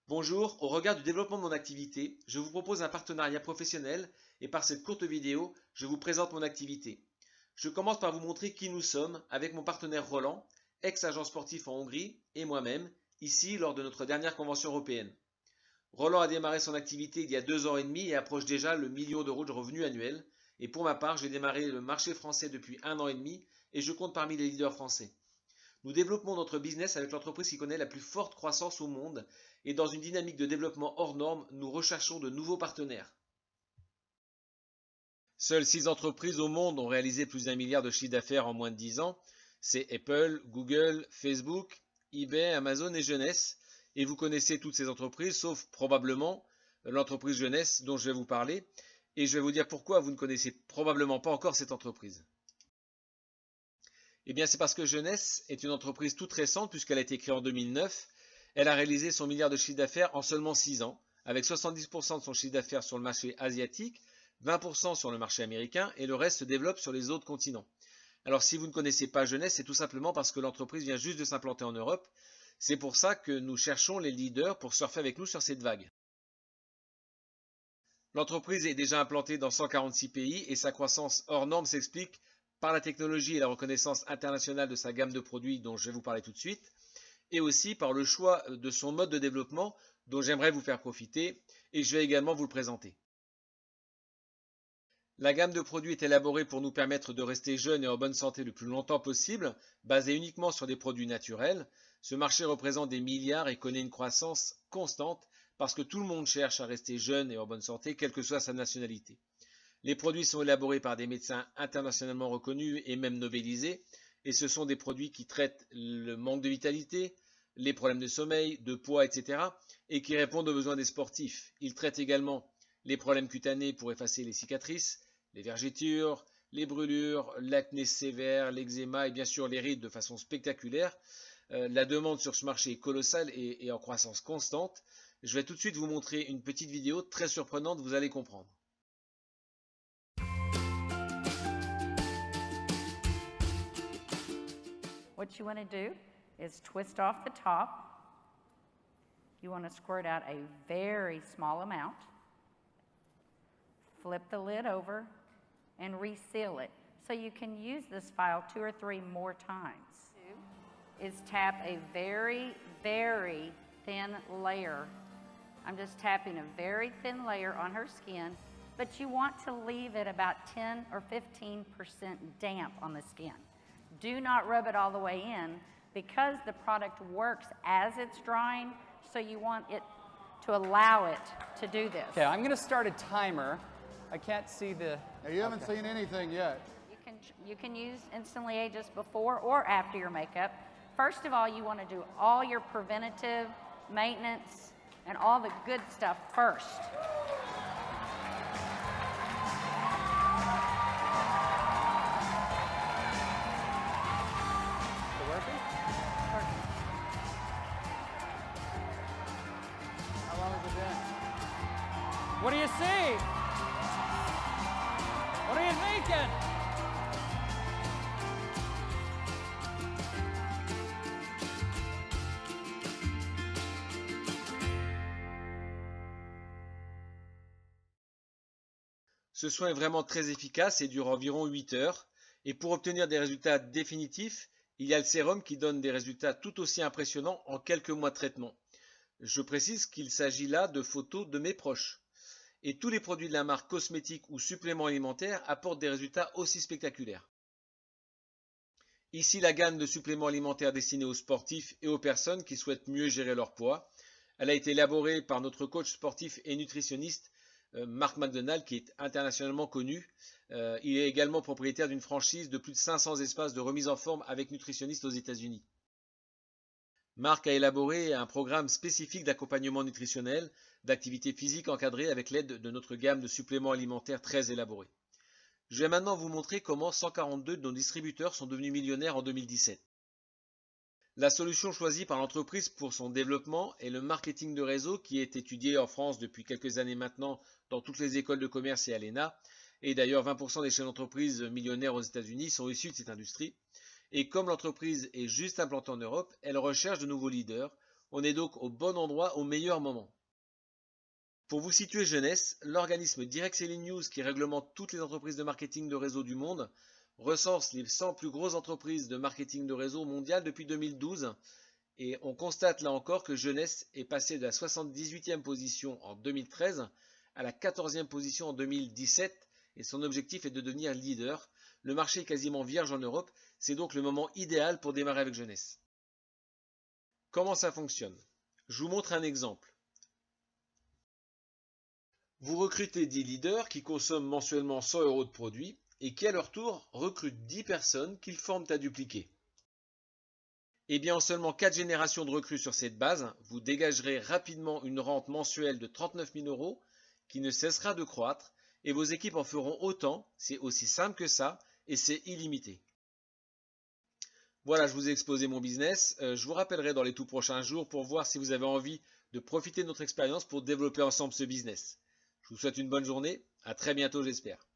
Bonjour, au regard du développement de mon activité, je vous propose un partenariat professionnel et par cette courte vidéo, je vous présente mon activité. Je commence par vous montrer qui nous sommes avec mon partenaire Roland, ex-agent sportif en Hongrie, et moi-même, ici lors de notre dernière convention européenne. Roland a démarré son activité il y a 2 ans et demi et approche déjà le million d'euros de revenus annuels. Et pour ma part, j'ai démarré le marché français depuis 1 an et demi et je compte parmi les leaders français. Nous développons notre business avec l'entreprise qui connaît la plus forte croissance au monde et dans une dynamique de développement hors norme, nous recherchons de nouveaux partenaires. Seules 6 entreprises au monde ont réalisé plus d'1 milliard de chiffre d'affaires en moins de 10 ans. C'est Apple, Google, Facebook, eBay, Amazon et Jeunesse. Et vous connaissez toutes ces entreprises, sauf probablement l'entreprise Jeunesse dont je vais vous parler. Et je vais vous dire pourquoi vous ne connaissez probablement pas encore cette entreprise. Eh bien, c'est parce que Jeunesse est une entreprise toute récente puisqu'elle a été créée en 2009. Elle a réalisé son milliard de chiffre d'affaires en seulement 6 ans, avec 70% de son chiffre d'affaires sur le marché asiatique, 20% sur le marché américain et le reste se développe sur les autres continents. Alors, si vous ne connaissez pas Jeunesse, c'est tout simplement parce que l'entreprise vient juste de s'implanter en Europe. C'est pour ça que nous cherchons les leaders pour surfer avec nous sur cette vague. L'entreprise est déjà implantée dans 146 pays et sa croissance hors norme s'explique par la technologie et la reconnaissance internationale de sa gamme de produits dont je vais vous parler tout de suite, et aussi par le choix de son mode de développement dont j'aimerais vous faire profiter et je vais également vous le présenter. La gamme de produits est élaborée pour nous permettre de rester jeunes et en bonne santé le plus longtemps possible, basée uniquement sur des produits naturels. Ce marché représente des milliards et connaît une croissance constante parce que tout le monde cherche à rester jeune et en bonne santé, quelle que soit sa nationalité. Les produits sont élaborés par des médecins internationalement reconnus et même nobelisés, et ce sont des produits qui traitent le manque de vitalité, les problèmes de sommeil, de poids, etc., et qui répondent aux besoins des sportifs. Ils traitent également les problèmes cutanés pour effacer les cicatrices, les vergetures, les brûlures, l'acné sévère, l'eczéma et bien sûr les rides de façon spectaculaire. La demande sur ce marché est colossale et en croissance constante. Je vais tout de suite vous montrer une petite vidéo très surprenante, vous allez comprendre. What you want to do is twist off the top. You want to squirt out a very small amount. Flip the lid over and reseal it. So you can use this file 2 or 3 more times. Is tap a very, very thin layer. I'm just tapping a very thin layer on her skin, but you want to leave it about 10 or 15% damp on the skin. Do not rub it all the way in because the product works as it's drying, so you want it to allow it to do this. Okay, I'm going to start a timer. I can't see the... Now, you haven't seen anything yet. You can use Instantly Ageless before or after your makeup. First of all, you want to do all your preventative maintenance and all the good stuff first. How long has it been? What do you see? What are you thinking? Ce soin est vraiment très efficace et dure environ 8 heures. Et pour obtenir des résultats définitifs, il y a le sérum qui donne des résultats tout aussi impressionnants en quelques mois de traitement. Je précise qu'il s'agit là de photos de mes proches. Et tous les produits de la marque cosmétique ou suppléments alimentaires apportent des résultats aussi spectaculaires. Ici la gamme de suppléments alimentaires destinés aux sportifs et aux personnes qui souhaitent mieux gérer leur poids. Elle a été élaborée par notre coach sportif et nutritionniste Mark McDonald, qui est internationalement connu. Il est également propriétaire d'une franchise de plus de 500 espaces de remise en forme avec nutritionnistes aux États-Unis. Mark a élaboré un programme spécifique d'accompagnement nutritionnel, d'activité physique encadrée avec l'aide de notre gamme de suppléments alimentaires très élaborés. Je vais maintenant vous montrer comment 142 de nos distributeurs sont devenus millionnaires en 2017. La solution choisie par l'entreprise pour son développement est le marketing de réseau qui est étudié en France depuis quelques années maintenant dans toutes les écoles de commerce et à l'ENA. Et d'ailleurs 20% des chaînes d'entreprises millionnaires aux États-Unis sont issues de cette industrie. Et comme l'entreprise est juste implantée en Europe, elle recherche de nouveaux leaders On est donc au bon endroit au meilleur moment. Pour vous situer jeunesse, l'organisme Direct Selling News, qui réglemente toutes les entreprises de marketing de réseau du monde, recense les 100 plus grosses entreprises de marketing de réseau mondial depuis 2012. Et on constate là encore que Jeunesse est passé de la 78e position en 2013 à la 14e position en 2017 et son objectif est de devenir leader. Le marché est quasiment vierge en Europe, c'est donc le moment idéal pour démarrer avec Jeunesse. Comment ça fonctionne? Je vous montre un exemple. Vous recrutez 10 leaders qui consomment mensuellement 100 € de produits et qui à leur tour recrutent 10 personnes qu'ils forment à dupliquer. Et bien en seulement 4 générations de recrues sur cette base, vous dégagerez rapidement une rente mensuelle de 39 000 € qui ne cessera de croître et vos équipes en feront autant, c'est aussi simple que ça et c'est illimité. Voilà, je vous ai exposé mon business, je vous rappellerai dans les tout prochains jours pour voir si vous avez envie de profiter de notre expérience pour développer ensemble ce business. Je vous souhaite une bonne journée, à très bientôt j'espère.